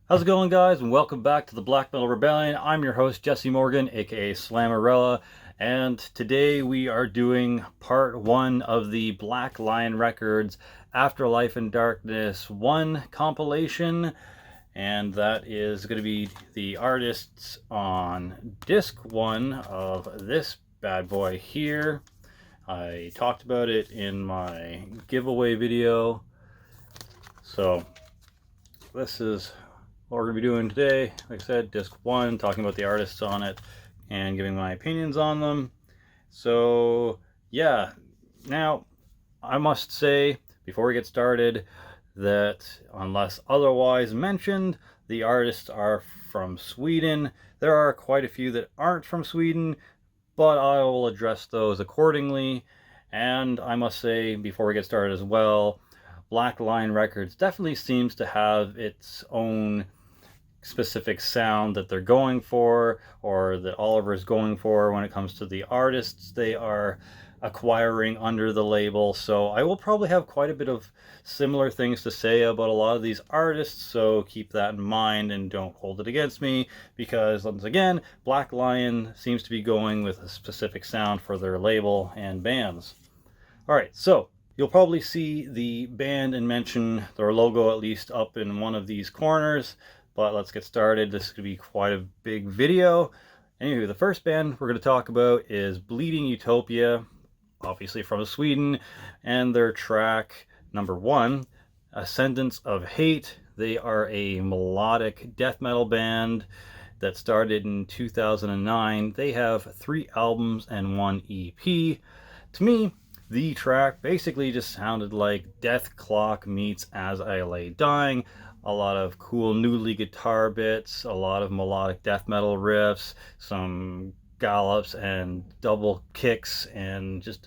How's it going, guys, and welcome back to the Black Metal Rebellion. I'm your host, Jesse Morgan, aka Slammerella, and today we are doing part one of the Black Lion Records Afterlife and Darkness 1 compilation, and that is going to be the artists on disc 1 of this bad boy here. I talked about it in my giveaway video, so this is what we're going to be doing today. Like I said, disc 1, talking about the artists on it and giving my opinions on them. So yeah, now I must say before we get started that unless otherwise mentioned, the artists are from Sweden. There are quite a few that aren't from Sweden, but I will address those accordingly. And I must say before we get started as well, Black Lion Records definitely seems to have its own specific sound that they're going for, or that Oliver is going for when it comes to the artists they are acquiring under the label. So I will probably have quite a bit of similar things to say about a lot of these artists, so keep that in mind and don't hold it against me, because once again, Black Lion seems to be going with a specific sound for their label and bands. Alright, so you'll probably see the band and mention their logo at least up in one of these corners, but let's get started. This is going to be quite a big video. Anyway, the first band we're going to talk about is Bleeding Utopia, obviously from Sweden, and their track number 1, Ascendance of Hate. They are a melodic death metal band that started in 2009. They have 3 albums and 1 EP. To me, the track basically just sounded like Death Clock meets As I Lay Dying. A lot of cool noodly guitar bits, a lot of melodic death metal riffs, some gallops and double kicks, and just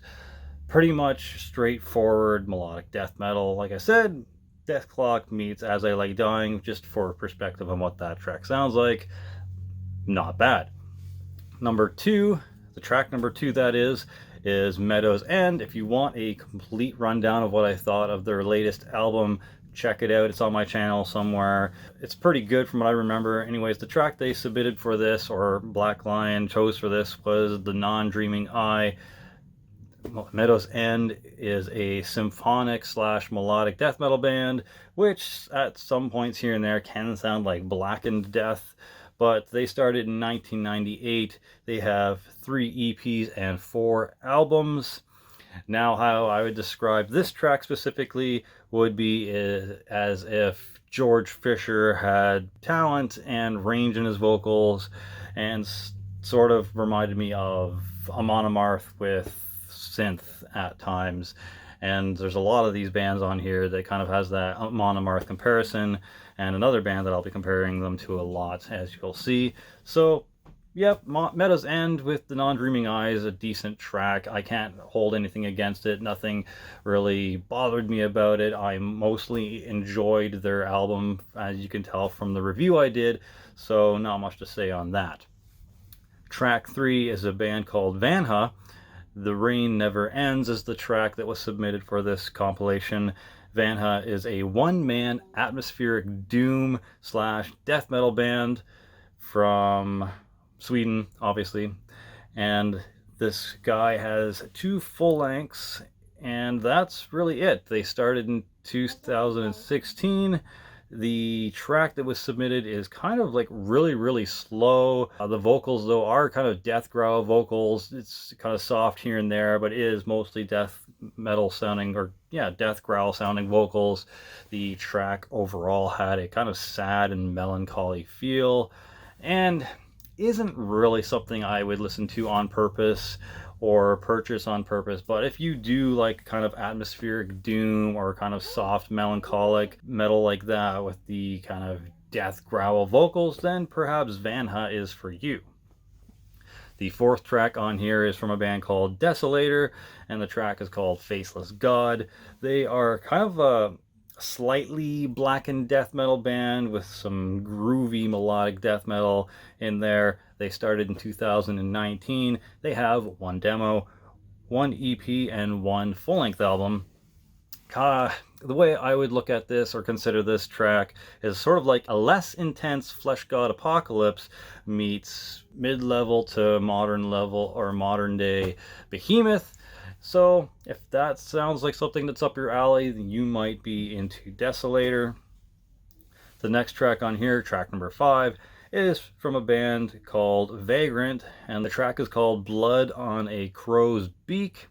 pretty much straightforward melodic death metal. Like I said, Death Clock meets As I Lay Dying, just for perspective on what that track sounds like. Not bad. Number 2, the track number 2 that is Meadows End. If you want a complete rundown of what I thought of their latest album, check it out. It's on my channel somewhere. It's pretty good from what I remember. Anyways, the track they submitted for this, or Black Lion chose for this, was The Non-Dreaming Eye. Meadows End is a symphonic / melodic death metal band, which at some points here and there can sound like Blackened Death, but they started in 1998. They have 3 EPs and 4 albums. Now, how I would describe this track specifically would be as if George Fisher had talent and range in his vocals, and sort of reminded me of Amon Amarth with synth at times. And there's a lot of these bands on here that kind of has that Amon Amarth comparison, and another band that I'll be comparing them to a lot, as you'll see. So yep, Meadows End with The Non-Dreaming Eye is a decent track. I can't hold anything against it. Nothing really bothered me about it. I mostly enjoyed their album, as you can tell from the review I did, so not much to say on that. Track 3 is a band called Vanha. The Rain Never Ends is the track that was submitted for this compilation. Vanha is a one-man atmospheric doom / death metal band from Sweden, obviously, and this guy has 2 full lengths, and that's really it. They started in 2016. The track that was submitted is kind of like really slow. The vocals, though, are kind of death growl vocals. It's kind of soft here and there, but it is mostly death metal sounding, or yeah, death growl sounding vocals. The track overall had a kind of sad and melancholy feel, and isn't really something I would listen to on purpose or purchase on purpose. But if you do like kind of atmospheric doom or kind of soft melancholic metal like that with the kind of death growl vocals, then perhaps Vanha is for you. The 4th track on here is from a band called Desolator, and the track is called Faceless God. They are kind of a slightly blackened death metal band with some groovy melodic death metal in there. They started in 2019. They have 1 demo, 1 EP, and 1 full-length album. The way I would look at this or consider this track is sort of like a less intense Flesh God Apocalypse meets mid-level to modern level or modern day Behemoth. So if that sounds like something that's up your alley, then you might be into Desolator. The next track on here, track number 5, is from a band called Vagrant, and the track is called Blood on a Crow's Beak.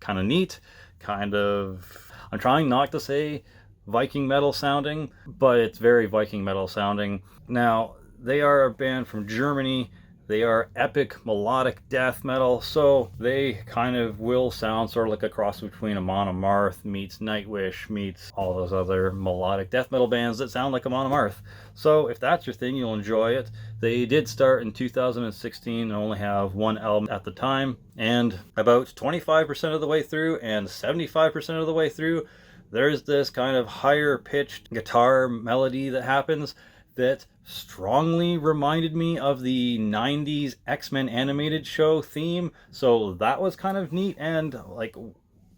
Kind of neat, I'm trying not to say Viking metal sounding, but it's very Viking metal sounding. Now, they are a band from Germany. They are epic melodic death metal, so they kind of will sound sort of like a cross between Amon Amarth meets Nightwish meets all those other melodic death metal bands that sound like Amon Amarth. So if that's your thing, you'll enjoy it. They did start in 2016 and only have one album at the time, and about 25% of the way through and 75% of the way through, there's this kind of higher pitched guitar melody that happens that strongly reminded me of the 90s X-Men animated show theme. So that was kind of neat and like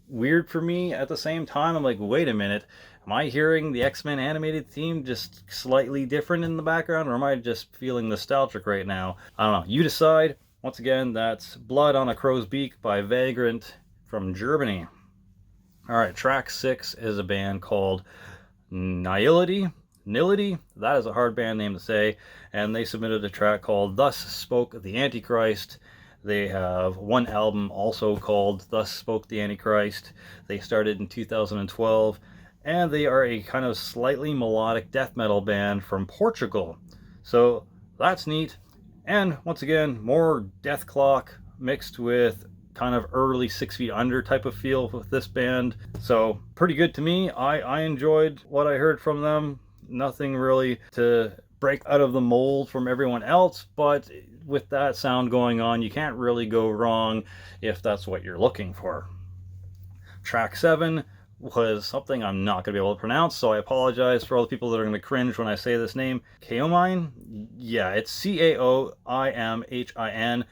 weird for me at the same time. I'm like, wait a minute, am I hearing the X-Men animated theme just slightly different in the background, or am I just feeling nostalgic right now? I don't know. You decide. Once again, that's Blood on a Crow's Beak by Vagrant from Germany. Alright, track 6 is a band called Nihility. That is a hard band name to say, and they submitted a track called Thus Spoke the Antichrist. They have one album also called Thus Spoke the Antichrist. They started in 2012, and they are a kind of slightly melodic death metal band from Portugal. So that's neat. And once again, more Death Clock mixed with kind of early 6 Feet Under type of feel with this band. So pretty good to me. I enjoyed what I heard from them. Nothing really to break out of the mold from everyone else, but with that sound going on, you can't really go wrong if that's what you're looking for. Track 7 was something I'm not going to be able to pronounce, so I apologize for all the people that are going to cringe when I say this name. Kayo Mine? Yeah, it's Caimhin.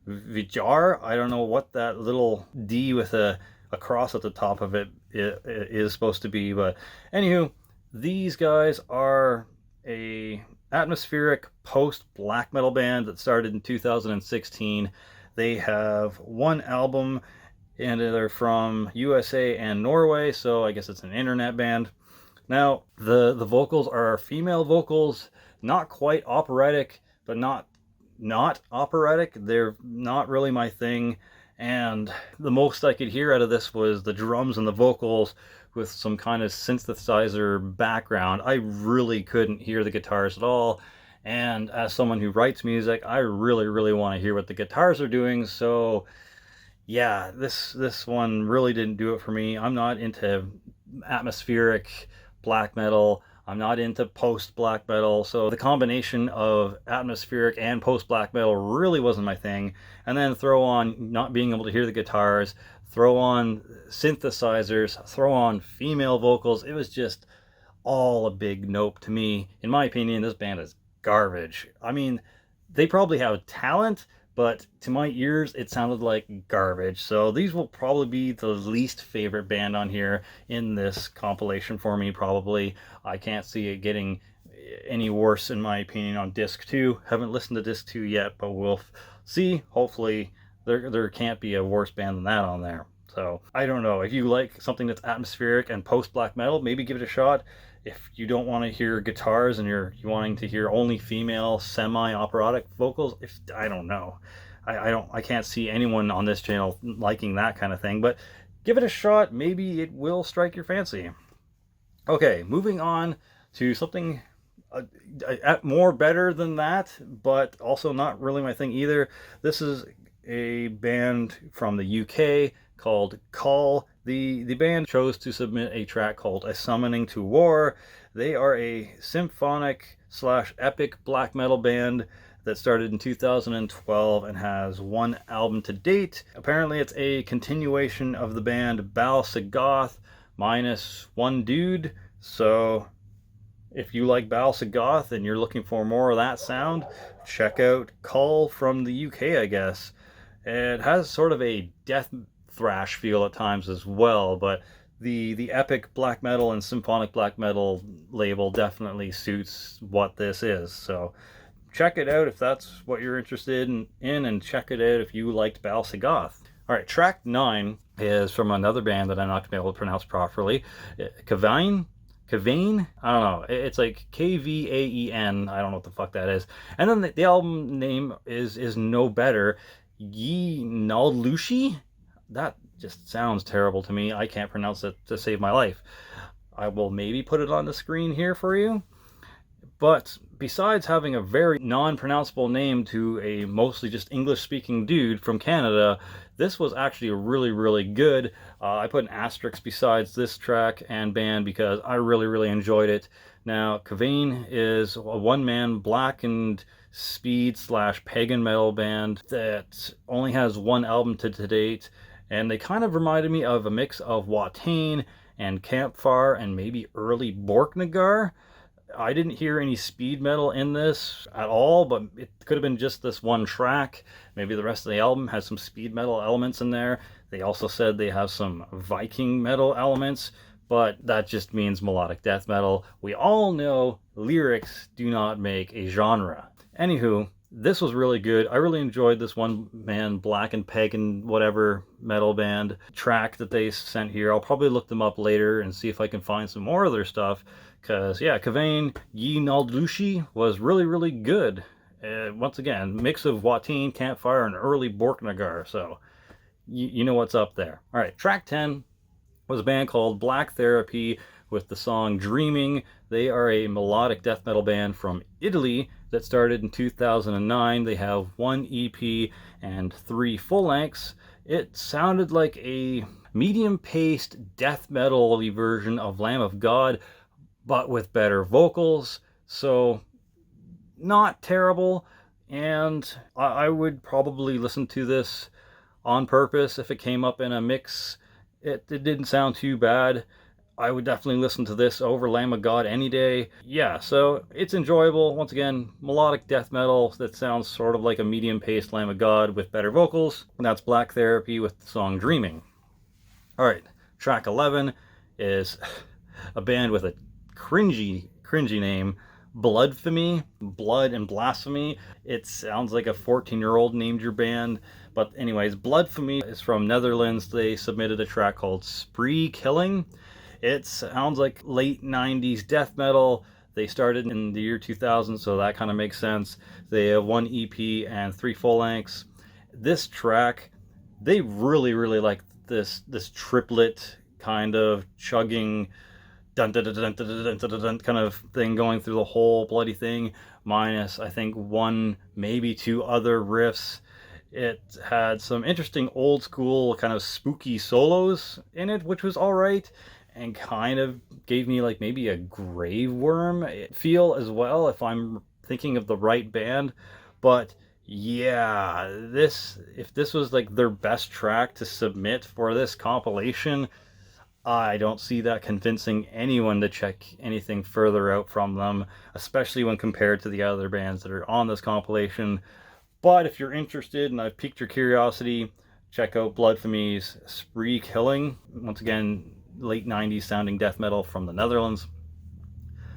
Vijar? I don't know what that little D with a cross at the top of it is supposed to be, but anywho, these guys are a atmospheric post-black metal band that started in 2016. They have one album, and they're from USA and Norway, so I guess it's an internet band. Now, the vocals are female vocals, not quite operatic, but not operatic. They're not really my thing, and the most I could hear out of this was the drums and the vocals with some kind of synthesizer background. I really couldn't hear the guitars at all, and as someone who writes music, I really want to hear what the guitars are doing. So yeah, this one really didn't do it for me. I'm not into atmospheric black metal. I'm not into post-black metal, so the combination of atmospheric and post-black metal really wasn't my thing. And then throw on not being able to hear the guitars, throw on synthesizers, throw on female vocals. It was just all a big nope to me. In my opinion, this band is garbage. I mean, they probably have talent, but to my ears, it sounded like garbage. So these will probably be the least favorite band on here in this compilation for me, probably. I can't see it getting any worse, in my opinion, on disc 2. Haven't listened to disc 2 yet, but we'll see. Hopefully, there can't be a worse band than that on there. So I don't know. If you like something that's atmospheric and post-black metal, maybe give it a shot. If you don't want to hear guitars and you're wanting to hear only female semi-operatic vocals, I don't know. I can't see anyone on this channel liking that kind of thing, but give it a shot. Maybe it will strike your fancy. Okay, moving on to something more better than that, but also not really my thing either. This is a band from the UK called Call. The band chose to submit a track called A Summoning to War. They are a symphonic / epic black metal band that started in 2012 and has one album to date. Apparently it's a continuation of the band Baal Sagoth minus one dude. So if you like Baal Sagoth and you're looking for more of that sound, check out Call from the UK, I guess. It has sort of a death thrash feel at times as well, but the epic black metal and symphonic black metal label definitely suits what this is. So check it out if that's what you're interested in, and check it out if you liked Battle Sagoth. All right, track 9 is from another band that I'm not going to be able to pronounce properly. Kavain? Kavain? I don't know. It's like Kvaen. I don't know what the fuck that is. And then the album name is no better. Yi Naldlushi? That just sounds terrible to me. I can't pronounce it to save my life. I will maybe put it on the screen here for you. But besides having a very non-pronounceable name to a mostly just English-speaking dude from Canada, this was actually really, really good. I put an asterisk besides this track and band because I really, really enjoyed it. Now, Kavain is a one-man black and speed / pagan metal band that only has one album to date, and they kind of reminded me of a mix of Watain and Campfire and maybe early Borknagar. I didn't hear any speed metal in this at all, but it could have been just this one track. Maybe the rest of the album has some speed metal elements in there. They also said they have some Viking metal elements, but that just means melodic death metal. We all know lyrics do not make a genre. Anywho, this was really good. I really enjoyed this one-man black and pagan whatever metal band track that they sent here. I'll probably look them up later and see if I can find some more of their stuff. Because, yeah, Kavain Yi Naldlushi was really, really good. Once again, mix of Watain, Campfire, and early Borknagar. So, you know what's up there. All right, track 10 was a band called Black Therapy with the song Dreaming. They are a melodic death metal band from Italy that started in 2009. They have 1 EP and 3 full lengths. It sounded like a medium-paced death metal version of Lamb of God, but with better vocals. So not terrible, and I would probably listen to this on purpose if it came up in a mix. It didn't sound too bad. I would definitely listen to this over Lamb of God any day. Yeah, so it's enjoyable. Once again, melodic death metal that sounds sort of like a medium-paced Lamb of God with better vocals, and that's Black Therapy with the song Dreaming. All right, track 11 is a band with a cringy name, Bloodphemy, Blood and Blasphemy. It sounds like a 14-year-old named your band. But anyways, Bloodphemy is from Netherlands. They submitted a track called Spree Killing. It sounds like late 90s death metal. They started in the year 2000, so that kind of makes sense. They have 1 EP and 3 full lengths. This track, they really, really like this triplet kind of chugging dun dun dun dun dun dun dun dun kind of thing going through the whole bloody thing, minus I think 1, maybe 2 other riffs. It had some interesting old school kind of spooky solos in it, which was alright, and kind of gave me like maybe a Grave Worm feel as well, if I'm thinking of the right band. But yeah, if this was like their best track to submit for this compilation, I don't see that convincing anyone to check anything further out from them, especially when compared to the other bands that are on this compilation. But if you're interested and I've piqued your curiosity, check out Bloodphemy's Spree Killing. Once again, late 90s sounding death metal from the Netherlands.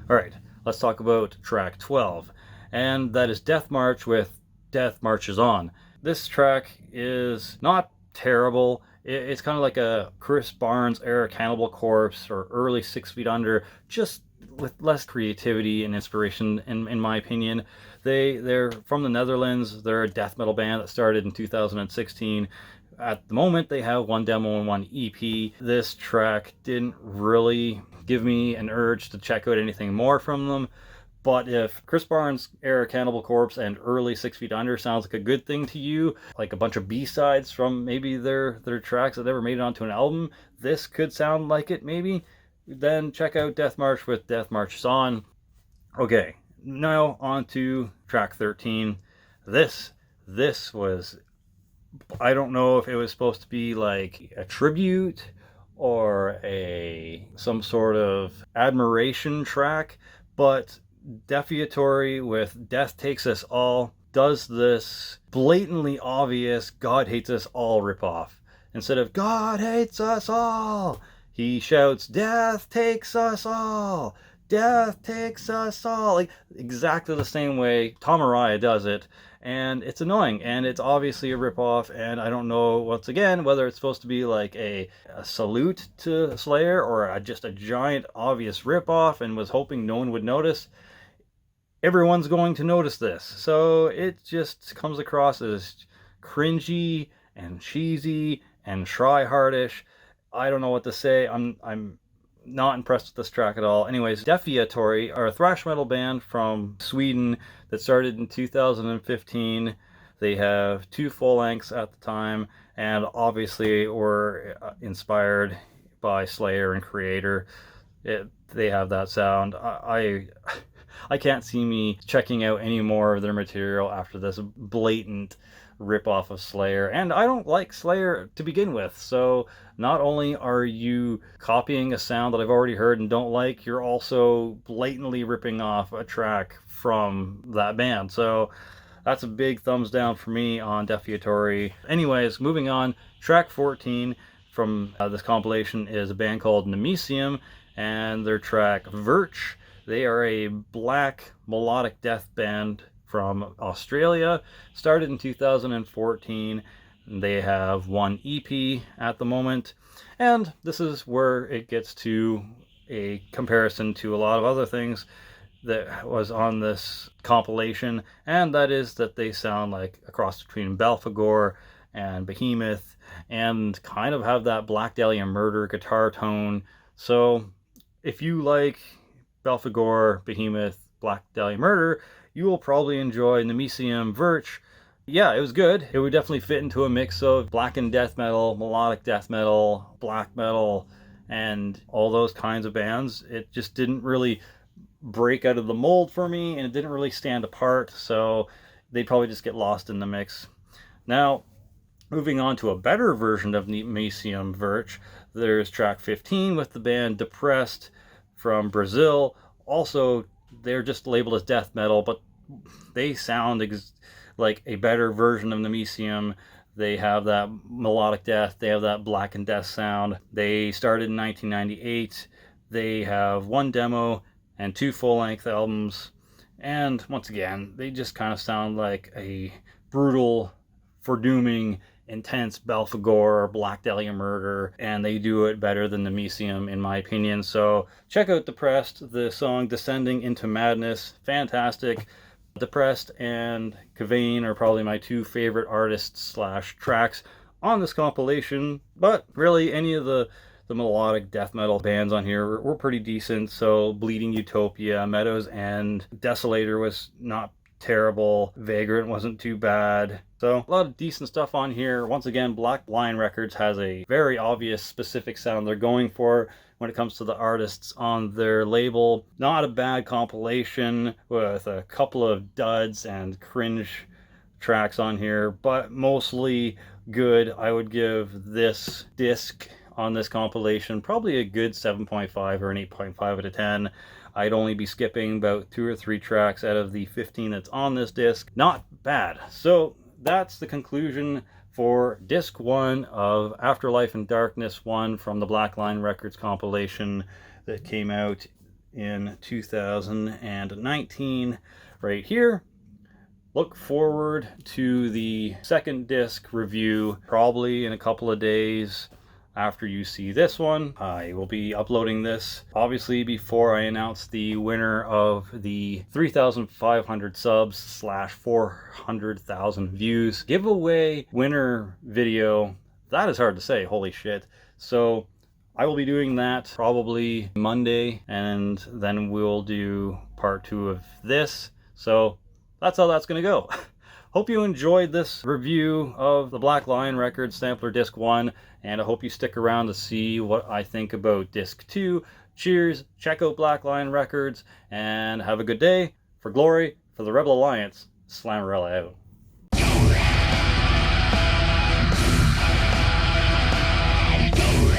Alright, let's talk about track 12. And that is Death March with Death Marches On. This track is not terrible. It's kind of like a Chris Barnes era Cannibal Corpse or early 6 Feet Under, just with less creativity and inspiration, in my opinion. They're from the Netherlands. They're a death metal band that started in 2016. At the moment, they have 1 demo and 1 EP. This track didn't really give me an urge to check out anything more from them. But if Chris Barnes era Cannibal Corpse and early 6 Feet Under sounds like a good thing to you, like a bunch of B-sides from maybe their tracks that never made it onto an album, this could sound like it maybe, then check out Death March with Death Marches On. Okay, now on to track 13. This was, I don't know if it was supposed to be like a tribute or some sort of admiration track, but Defiatory with Death Takes Us All does this blatantly obvious God Hates Us All ripoff. Instead of God Hates Us All, he shouts, "Death takes us all! Death takes us all!" Like exactly the same way Tom Araya does it. And it's annoying, and it's obviously a ripoff, and I don't know, once again, whether it's supposed to be like a salute to Slayer or just a giant obvious ripoff, and was hoping no one would notice. Everyone's going to notice this, so it just comes across as cringy and cheesy and try-hardish. I don't know what to say. I'm not impressed with this track at all. Anyways, Desolator are a thrash metal band from Sweden that started in 2015. They have 2 full lengths at the time, and obviously were inspired by Slayer and Creator. They have that sound. I can't see me checking out any more of their material after this blatant ripoff of Slayer. And I don't like Slayer to begin with, so not only are you copying a sound that I've already heard and don't like, you're also blatantly ripping off a track from that band. So that's a big thumbs down for me on Desolator. Anyways, moving on, track 14 from this compilation is a band called Nemesium, and their track Virch. They are a black melodic death band from Australia, started in 2014. They have 1 EP at the moment, and this is where it gets to a comparison to a lot of other things that was on this compilation, and that is that they sound like a cross between Belphegor and Behemoth, and kind of have that Black Dahlia Murder guitar tone. So if you like Belphegor, Behemoth, Black Dahlia Murder, you will probably enjoy Nemesium Virch. Yeah, it was good. It would definitely fit into a mix of blackened death metal, melodic death metal, black metal, and all those kinds of bands. It just didn't really break out of the mold for me, and it didn't really stand apart, so they'd probably just get lost in the mix. Now, moving on to a better version of Nemesium Virch, there's track 15 with the band Depressed from Brazil. Also, they're just labeled as death metal, but they sound like a better version of Nemesium. They have that melodic death, they have that black and death sound. They started in 1998. They have 1 demo and 2 full-length albums, and once again, they just kind of sound like a brutal, foredooming, intense Belphegor or Black Dahlia Murder, and they do it better than Nemesium in my opinion. So check out Depressed. The song Descending into Madness, fantastic. Depressed and Cavane are probably my 2 favorite artists slash tracks on this compilation, but really any of the melodic death metal bands on here were pretty decent. So Bleeding Utopia, Meadows End, Desolator was not terrible, Vagrant wasn't too bad. So a lot of decent stuff on here. Once again, Black Lion Records has a very obvious specific sound they're going for when it comes to the artists on their label. Not a bad compilation with a couple of duds and cringe tracks on here, but mostly good. I would give this disc on this compilation probably a good 7.5 or an 8.5 out of 10. I'd only be skipping about 2 or 3 tracks out of the 15 that's on this disc. Not bad. So that's the conclusion for disc 1 of Afterlife and Darkness 1 from the Black Lion Records compilation that came out in 2019 right here. Look forward to the second disc review probably in a couple of days after you see this one. I will be uploading this obviously before I announce the winner of the 3,500 subs slash 400,000 views giveaway winner video. That is hard to say, holy shit. So I will be doing that probably Monday, and then we'll do part 2 of this. So that's how that's gonna go. Hope you enjoyed this review of the Black Lion Records Sampler Disc 1, and I hope you stick around to see what I think about Disc 2. Cheers, check out Black Lion Records, and have a good day. For glory, for the Rebel Alliance, Slammerella out. Go